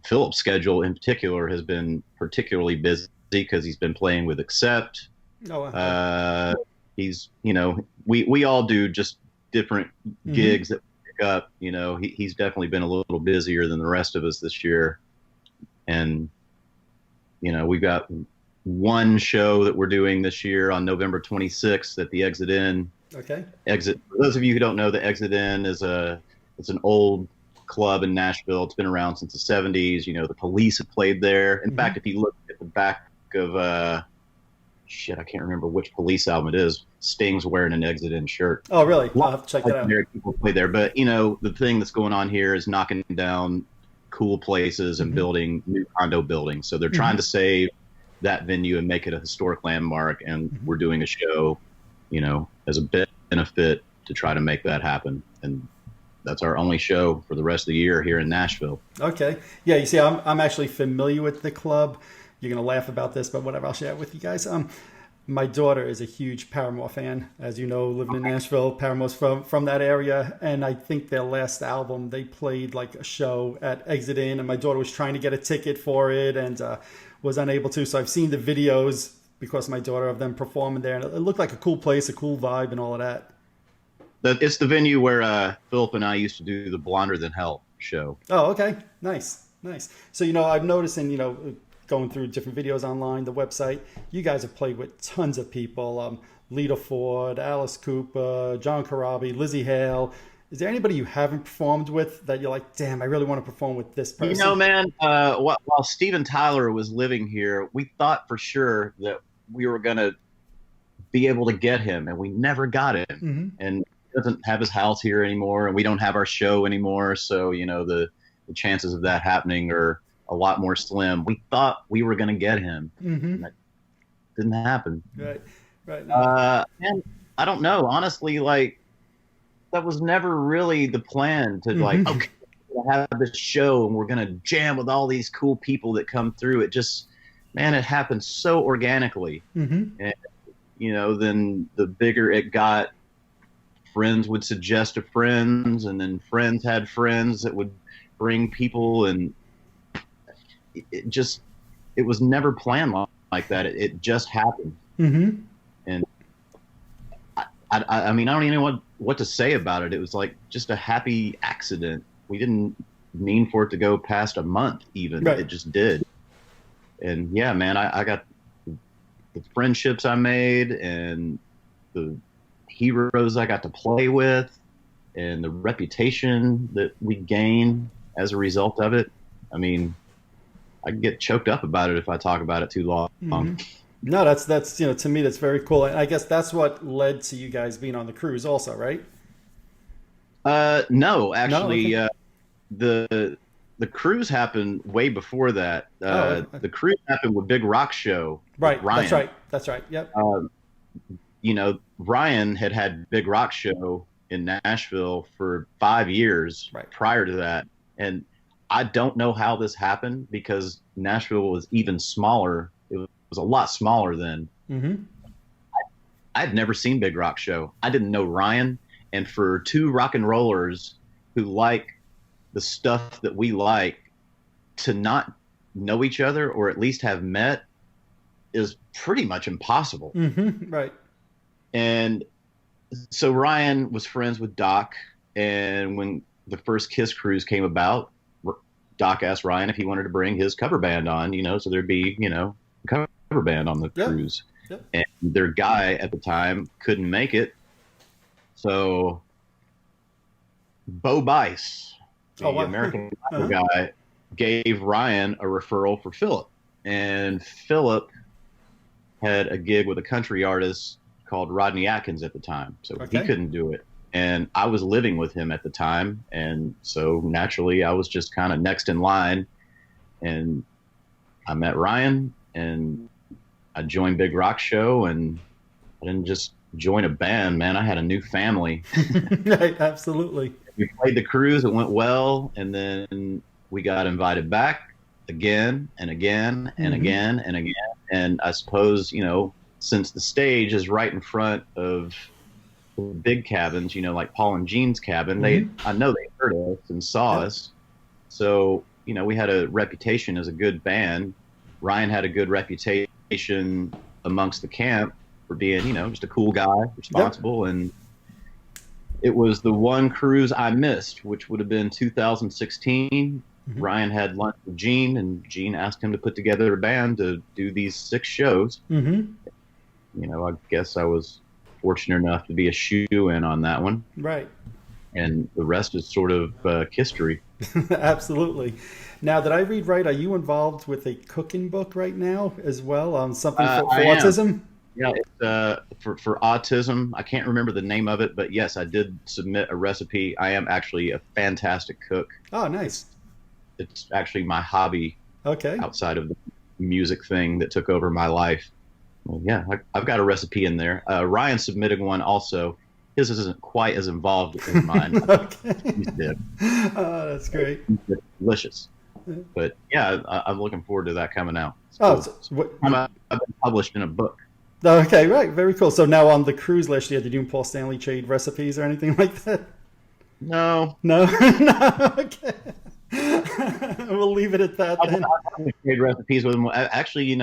Philip's schedule in particular has been particularly busy because he's been playing with Accept. Oh, wow. He's, we all do just different gigs that we pick up. He's definitely been a little busier than the rest of us this year. And, we've got one show that we're doing this year on November 26th at the Exit Inn. Okay. For those of you who don't know, the Exit Inn it's an old club in Nashville. It's been around since the 70s. The Police have played there. In fact, if you look at the back of I can't remember which Police album it is, Sting's wearing an Exit Inn shirt. Oh, really? I'll have to check that out. People play there, but the thing that's going on here is knocking down cool places and building new condo buildings. So they're trying to save that venue and make it a historic landmark, and we're doing a show, as a benefit to try to make that happen. And that's our only show for the rest of the year here in Nashville. Okay. Yeah, you see, I'm actually familiar with the club. You're going to laugh about this, but whatever, I'll share it with you guys. My daughter is a huge Paramore fan, as you know, living in Nashville. Paramore's from that area, and I think their last album, they played like a show at Exit Inn, and my daughter was trying to get a ticket for it and was unable to. So I've seen the videos because my daughter of them performing there, and it looked like a cool place, a cool vibe, and all of that. It's the venue where Philip and I used to do the Blonder Than Hell show. Oh, okay. Nice. So, I've noticed in, going through different videos online, the website, you guys have played with tons of people. Lita Ford, Alice Cooper, John Corabi, Lizzie Hale. Is there anybody you haven't performed with that you're like, damn, I really want to perform with this person? Man, while Steven Tyler was living here, we thought for sure that we were going to be able to get him, and we never got him. And he doesn't have his house here anymore, and we don't have our show anymore. So, the chances of that happening are a lot more slim. We thought we were going to get him. And that didn't happen. Right. And I don't know. Honestly, like, that was never really the plan to okay, we're going to have this show and we're going to jam with all these cool people that come through. It just, man, it happened so organically. And, then the bigger it got, friends would suggest to friends, and then friends had friends that would bring people, and it was never planned like that. It just happened. And I mean, I don't even know what to say about it. It was like just a happy accident. We didn't mean for it to go past a month even. Right. It just did. And yeah, man, I got the friendships I made and the heroes I got to play with and the reputation that we gained as a result of it. I mean, I can get choked up about it if I talk about it too long. No, that's to me, that's very cool. And I guess that's what led to you guys being on the cruise also, right? No, actually, no? Okay. The cruise happened way before that. Okay. The cruise happened with Big Rock Show. Right. That's right. Yep. Ryan had Big Rock Show in Nashville for 5 years prior to that. And I don't know how this happened because Nashville was even smaller. It was a lot smaller then. I'd never seen Big Rock Show. I didn't know Ryan. And for two rock and rollers who like the stuff that we like to not know each other or at least have met is pretty much impossible. Right. And so Ryan was friends with Doc. And when the first Kiss cruise came about, Doc asked Ryan if he wanted to bring his cover band on, so there'd be, a cover band on the cruise. Yep. and their guy at the time couldn't make it. So Bo Bice, the Oh, wow. American guy, gave Ryan a referral for Philip. And Philip had a gig with a country artist called Rodney Atkins at the time. So he couldn't do it. And I was living with him at the time. And so naturally, I was just kind of next in line. And I met Ryan, and I joined Big Rock Show, and I didn't just join a band, man. I had a new family. Right, absolutely. We played the Kruise. It went well. And then we got invited back again and again and again and again. And I suppose, since the stage is right in front of the big cabins, like Paul and Gene's cabin, I know they heard us and saw us. So, we had a reputation as a good band. Ryan had a good reputation amongst the camp for being, just a cool guy, responsible. And it was the one cruise I missed, which would have been 2016. Ryan had lunch with Gene, and Gene asked him to put together a band to do these 6 shows. I guess I was fortunate enough to be a shoe-in on that one. Right. And the rest is sort of history. Absolutely. Now, did I read right? Are you involved with a cooking book right now as well? Something for autism? Yeah, it's for autism. I can't remember the name of it, but yes, I did submit a recipe. I am actually a fantastic cook. Oh, nice. It's actually my hobby. Okay. Outside of the music thing that took over my life. Well, yeah, I've got a recipe in there. Ryan submitted one also. His isn't quite as involved as mine. Okay. He's dead. Oh, that's great. It's delicious. But yeah, I'm looking forward to that coming out. Cool. I've been published in a book. Okay, right. Very cool. So now on the cruise list, did you and Paul Stanley trade recipes or anything like that? No. No? No? Okay. We'll leave it at that then. I trade recipes with him. Actually,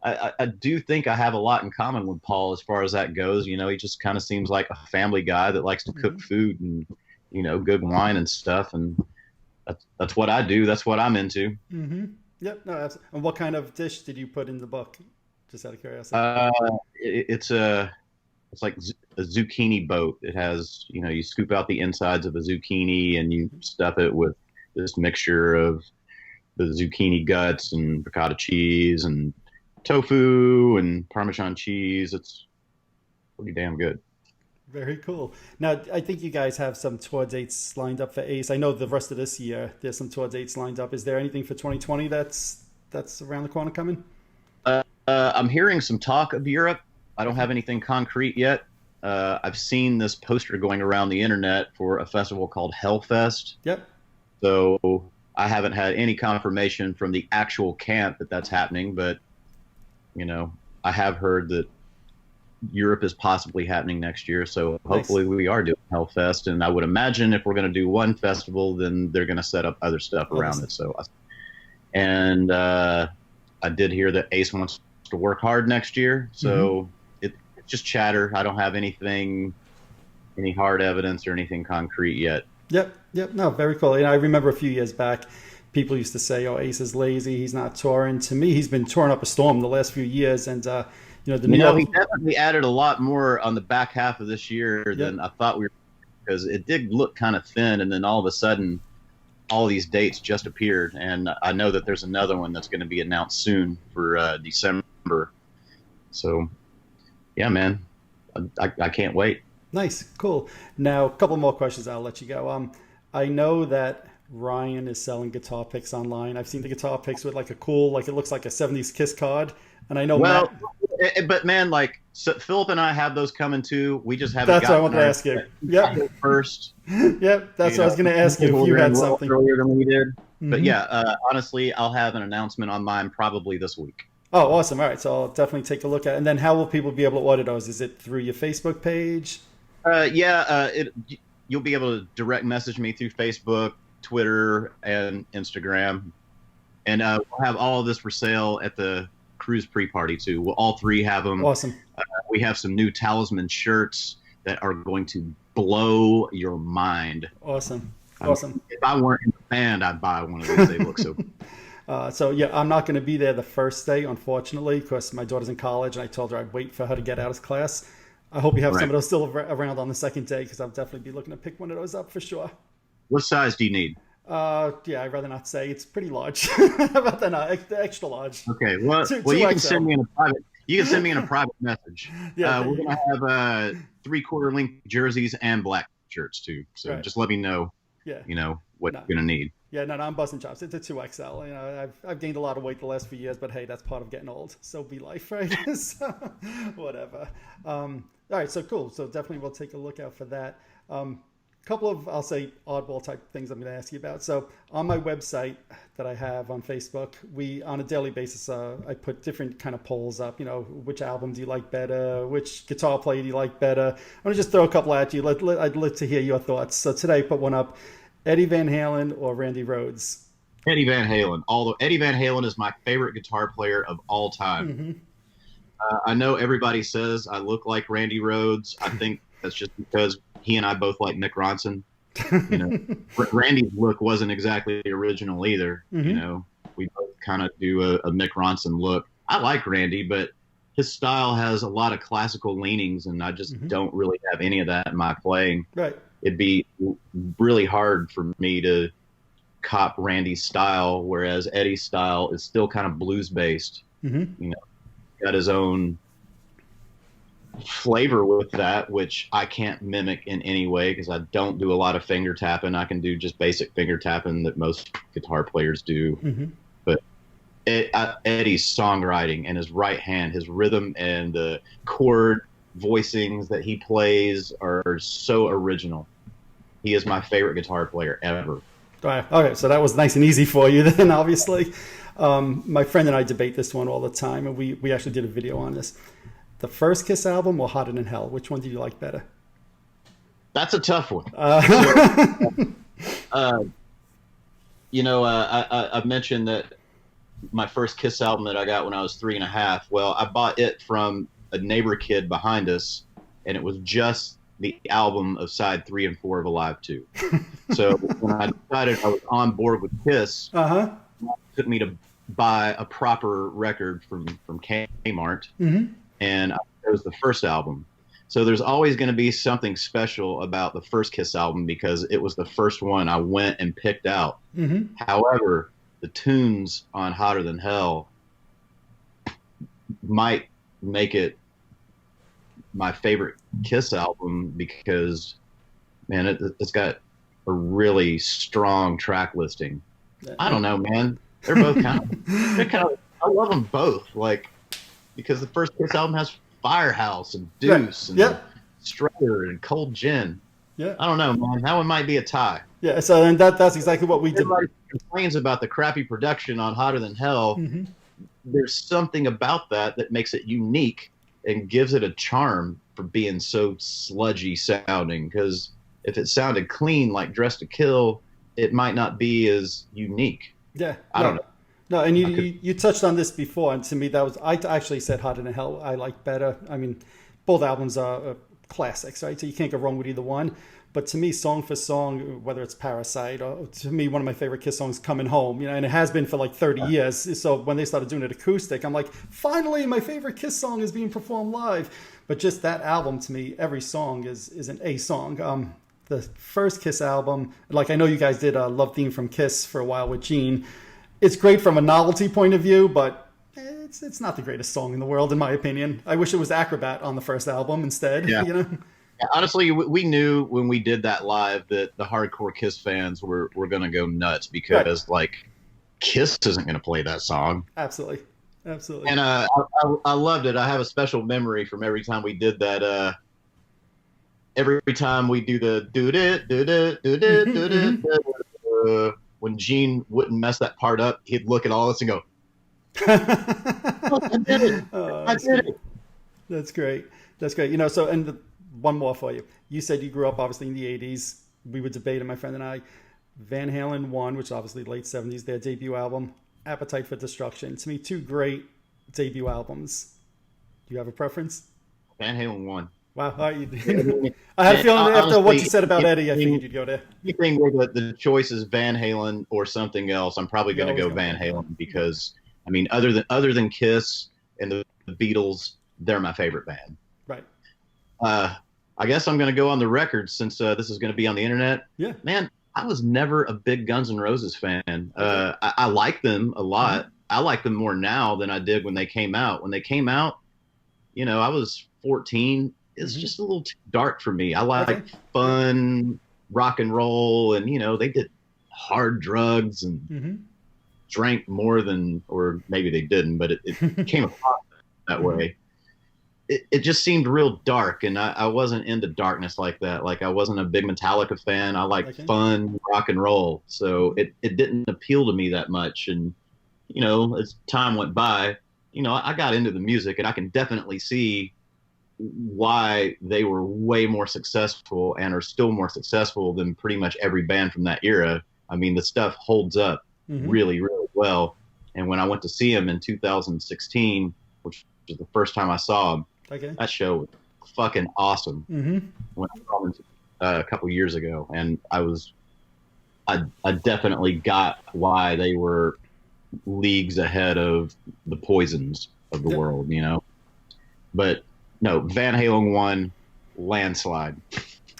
I do think I have a lot in common with Paul as far as that goes. He just kind of seems like a family guy that likes to cook food and, good wine and stuff. And that's what I do. That's what I'm into. Yep. No, absolutely. And what kind of dish did you put in the book? Just out of curiosity. It's like a zucchini boat. It has, you scoop out the insides of a zucchini and you stuff it with this mixture of the zucchini guts and ricotta cheese and tofu and Parmesan cheese. It's pretty damn good. Very cool. Now, I think you guys have some tour dates lined up for Ace. I know the rest of this year, there's some tour dates lined up. Is there anything for 2020 that's around the corner coming? I'm hearing some talk of Europe. I don't have anything concrete yet. I've seen this poster going around the internet for a festival called Hellfest. Yep. So I haven't had any confirmation from the actual camp that that's happening, but I have heard that Europe is possibly happening next year. So hopefully we are doing Hellfest. And I would imagine if we're going to do one festival, then they're going to set up other stuff around it. So, and I did hear that Ace wants to work hard next year. So it's just chatter. I don't have any hard evidence or anything concrete yet. Yep. No, very cool. I remember a few years back, people used to say, "Oh, Ace is lazy. He's not touring." To me, he's been touring up a storm the last few years, and he definitely added a lot more on the back half of this year than I thought we were, because it did look kind of thin, and then all of a sudden, all these dates just appeared, and I know that there's another one that's going to be announced soon for December. So, yeah, man, I can't wait. Nice, cool. Now, a couple more questions. I'll let you go. I know that Ryan is selling guitar picks online. I've seen the guitar picks with like a cool, it looks like a 70s Kiss card. And I know but man, so Philip and I have those coming too. We just haven't. That's what I wanted to ask you. Yep. First. Yep. That's what I was going to ask you if you had something earlier than we did. But yeah, honestly, I'll have an announcement on mine probably this week. Oh, awesome. All right. So I'll definitely take a look at it. And then how will people be able to order those? Is it through your Facebook page? You'll be able to direct message me through Facebook, Twitter, and Instagram. And we'll have all of this for sale at the Cruise pre-party too. We'll all three have them. Awesome. We have some new Talisman shirts that are going to blow your mind. Awesome. If I weren't in the band, I'd buy one of these. They look so good. So yeah, I'm not going to be there the first day, unfortunately, because my daughter's in college, and I told her I'd wait for her to get out of class. I hope you have some of those still around on the second day, because I'll definitely be looking to pick one of those up for sure. What size do you need? Yeah, I'd rather not say. It's pretty large. How about that? Extra large. Okay. Well, you can send me in a private. You can send me in a private message. Yeah, we're gonna have 3/4 length jerseys and black shirts too. So just let me know. Yeah. You know what you're gonna need. Yeah, no, I'm busting chops. It's a 2XL. You know, I've gained a lot of weight the last few years, but hey, that's part of getting old. So be life, right? So, whatever. All right, so cool. So definitely we'll take a look out for that. Couple of, I'll say, oddball type things I'm going to ask you about. So on my website that I have on Facebook, we, on a daily basis, I put different kind of polls up, you know, which album do you like better? Which guitar player do you like better? I'm going to just throw a couple at you. I'd like to hear your thoughts. So today I put one up, Eddie Van Halen or Randy Rhoads? Eddie Van Halen. Although Eddie Van Halen is my favorite guitar player of all time. Mm-hmm. I know everybody says I look like Randy Rhoads. I think that's just because he and I both like Mick Ronson. You know, Randy's look wasn't exactly the original either. Mm-hmm. You know, we both kind of do a Mick Ronson look. I like Randy, but his style has a lot of classical leanings, and I just don't really have any of that in my playing. Right. It'd be really hard for me to cop Randy's style, whereas Eddie's style is still kind of blues based. Mm-hmm. You know, got his own flavor with that, which I can't mimic in any way because I don't do a lot of finger tapping. I can do just basic finger tapping that most guitar players do. Mm-hmm. But Eddie's songwriting and his right hand, his rhythm and the chord voicings that he plays are so original. He is my favorite guitar player ever. All right. Okay, so that was nice and easy for you then, obviously. My friend and I debate this one all the time, and we actually did a video on this. The first Kiss album or Hotter Than Hell? Which one do you like better? That's a tough one. You know, I mentioned that my first Kiss album that I got when I was 3.5. Well, I bought it from a neighbor kid behind us, and it was just the album of side 3 and 4 of Alive 2. So when I decided I was on board with Kiss, it took me to buy a proper record from Kmart. Mm-hmm. And I chose the first album. So there's always going to be something special about the first Kiss album because it was the first one I went and picked out. Mm-hmm. However, the tunes on Hotter Than Hell might make it my favorite Kiss album because, man, it's got a really strong track listing. I don't know, man. They're both kind of I love them both. Like, because the first Kiss album has Firehouse and Deuce and Strutter and Cold Gin. Yeah. I don't know, man. That one might be a tie. Yeah, so and that's exactly what we did. Everybody complains about the crappy production on Hotter Than Hell. Mm-hmm. There's something about that makes it unique and gives it a charm for being so sludgy sounding. Because if it sounded clean like Dress to Kill, it might not be as unique. Yeah. I don't know. No, and you touched on this before, and to me I actually said Hotter Than Hell I like better. I mean, both albums are classics, right? So you can't go wrong with either one. But to me, song for song, whether it's Parasite or to me, one of my favorite Kiss songs, Coming Home, you know, and it has been for like 30 years. So when they started doing it acoustic, I'm like, finally, my favorite Kiss song is being performed live. But just that album, to me, every song is an A song. The first Kiss album, like I know you guys did a Love Theme from Kiss for a while with Gene. It's great from a novelty point of view, but it's not the greatest song in the world, in my opinion. I wish it was Acrobat on the first album instead. Yeah. You know? Yeah, honestly, we knew when we did that live that the hardcore Kiss fans were going to go nuts because, like, Kiss isn't going to play that song. Absolutely. And I loved it. I have a special memory from every time we did that. Every time we do the do-do-do-do-do-do-do-do, when Gene wouldn't mess that part up, he'd look at all of us and go, I did it. I did it. That's great. You know, so, and one more for you. You said you grew up, obviously, in the 80s. We would debate, my friend and I. Van Halen 1, which is obviously late 70s, their debut album. Appetite for Destruction. To me, two great debut albums. Do you have a preference? Van Halen 1. Wow. All right, I mean, I had a feeling after what you honestly, said about Eddie, I figured you'd go there. anything where the choice is Van Halen or something else, I'm probably You're going to always go going Van Van Halen. Halen because I mean, other than Kiss and the Beatles, they're my favorite band. Right. Uh, I guess I'm going to go on the record since this is going to be on the internet. Yeah. Man, I was never a big Guns N' Roses fan. Okay. I like them a lot. Mm-hmm. I like them more now than I did when they came out. When they came out, I was 14. It's Mm-hmm. just a little too dark for me. I Okay. like fun rock and roll, and they did hard drugs and Mm-hmm. drank more than, or maybe they didn't, but it came across that Mm-hmm. way. It just seemed real dark, and I wasn't into darkness like that. Like I wasn't a big Metallica fan. I like Okay. fun rock and roll, so it didn't appeal to me that much. And as time went by, I got into the music, and I can definitely see why they were way more successful and are still more successful than pretty much every band from that era. I mean, the stuff holds up Mm-hmm. really, really well. And when I went to see them in 2016, which was the first time I saw them, Okay. that show was fucking awesome. Mm-hmm. When I saw them a couple years ago, and I definitely got why they were leagues ahead of the Poisons of the Yep. world, But no, Van Halen won landslide.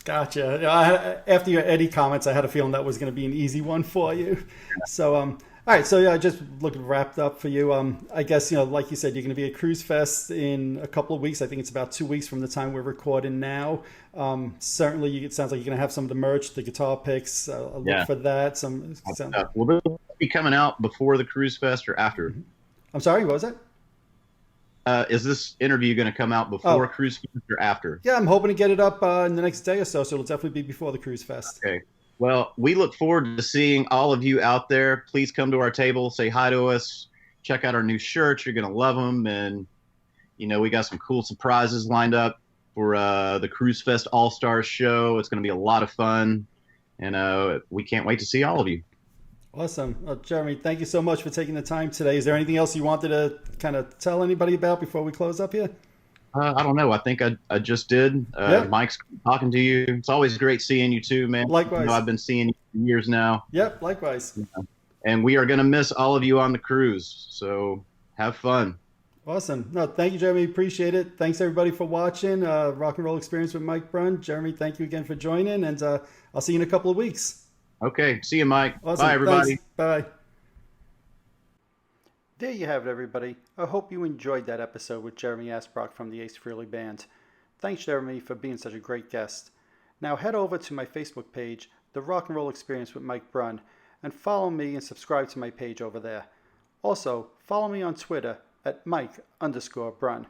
Gotcha. After your Eddie comments, I had a feeling that was going to be an easy one for you. So, all right. So, yeah, just looking wrapped up for you. I guess, like you said, you're going to be at Cruise Fest in a couple of weeks. I think it's about 2 weeks from the time we're recording now. Certainly, it sounds like you're going to have some of the merch, the guitar picks. I'll look for that. Will this be coming out before the Cruise Fest or after? I'm sorry, what was that? Is this interview going to come out before Cruise Fest or after? Yeah, I'm hoping to get it up in the next day or so it'll definitely be before the Cruise Fest. Okay. Well, we look forward to seeing all of you out there. Please come to our table, say hi to us, check out our new shirts. You're going to love them. And, we got some cool surprises lined up for the Cruise Fest All-Stars show. It's going to be a lot of fun. And we can't wait to see all of you. Awesome. Well, Jeremy, thank you so much for taking the time today. Is there anything else you wanted to kind of tell anybody about before we close up here? I don't know. I think I just did. Mike's talking to you. It's always great seeing you too, man. Likewise. I've been seeing you for years now. Yep, likewise. And we are going to miss all of you on the cruise. So have fun. Awesome. No, thank you, Jeremy. Appreciate it. Thanks, everybody, for watching Rock and Roll Experience with Mike Brunn. Jeremy, thank you again for joining, and I'll see you in a couple of weeks. Okay. See you, Mike. Awesome. Bye, everybody. Thanks. Bye. There you have it, everybody. I hope you enjoyed that episode with Jeremy Asbrock from the Ace Frehley Band. Thanks, Jeremy, for being such a great guest. Now head over to my Facebook page, The Rock and Roll Experience with Mike Brunn, and follow me and subscribe to my page over there. Also, follow me on Twitter at Mike_Brunn.